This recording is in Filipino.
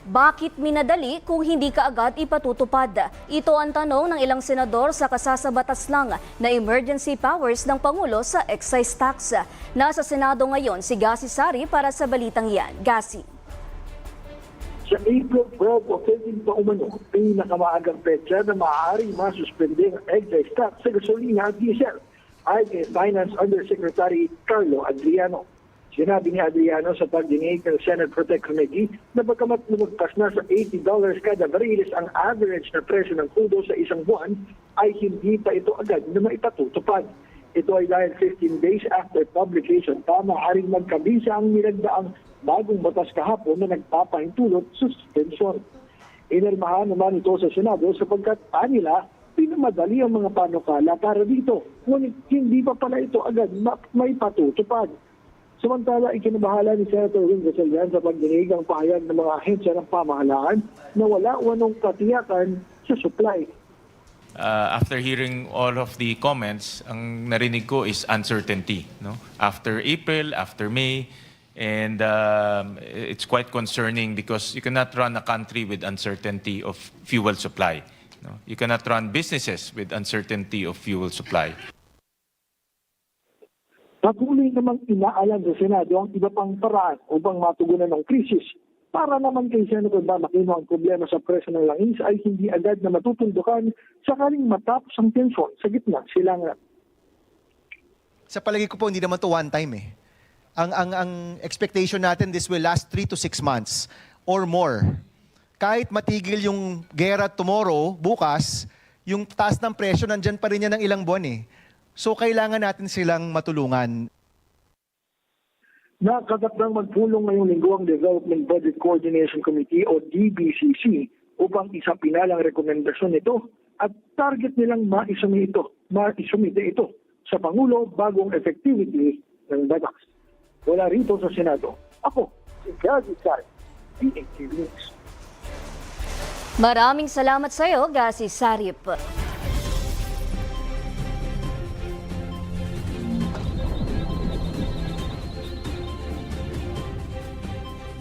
Bakit minadali kung hindi kaagad ipatutupad? Ito ang tanong ng ilang senador sa kasasabatas lang na emergency powers ng Pangulo sa excise tax. Nasa Senado ngayon si Gasi Sari para sa balitang yan. Gasi. Sa April 12 o 13 pa umano, pinakamaagang petsa na maaaring masuspende ang excise tax sa gasolina at diesel ay kay Finance Undersecretary Carlo Adriano. Sinabi ni Adriano sa pagdinig ng Senate Protect Committee na bagamat lumagpas na sa $80 kada bariles ang average na presyo ng krudo sa isang buwan, ay hindi pa ito agad na maipatutupad. Ito ay dahil 15 days after publication pa maaaring magkabisa ang nilagdaang bagong batas kahapon na nagpapahintulot sa suspensyon. Inirmahan naman ito sa Senado sapagkat nila pinamadali ang mga panukala para dito. Ngunit hindi pa pala ito agad may patutupad. Samantala, ikinabahala ni Senator Wing Gatchalian sa pagdinig ang pahayag ng mga ahensya ng pamahalaan na wala wanong katiyakan sa supply. After hearing all of the comments, ang narinig ko is uncertainty. No? After April, after May, and it's quite concerning because you cannot run a country with uncertainty of fuel supply. No? You cannot run businesses with uncertainty of fuel supply. Patuloy namang inaalam sa Senado ang iba pang paraan upang matugunan ng krisis. Para naman kay Senator Bam Aquino ang problema sa presyo ng langis ay hindi agad na matutundukan sakaling matapos ang tensyon sa gitna silangan. Sa palagi ko po, hindi naman to one time eh. Ang expectation natin, this will last 3 to 6 months or more. Kahit matigil yung gera tomorrow, bukas, yung taas ng presyo nandyan pa rin yan ng ilang buwan eh. So kailangan natin silang matulungan. Nakatakdang magpulong ngayong linggo ang Development Budget Coordination Committee o DBCC upang isapinalang rekomendasyon nito at target nilang maisumite ito sa Pangulo bagong effectivity ng batas. Wala rito sa Senado. Ako, si Gasi Sari, PHTV News. Maraming salamat sa iyo, Gasi Sarip.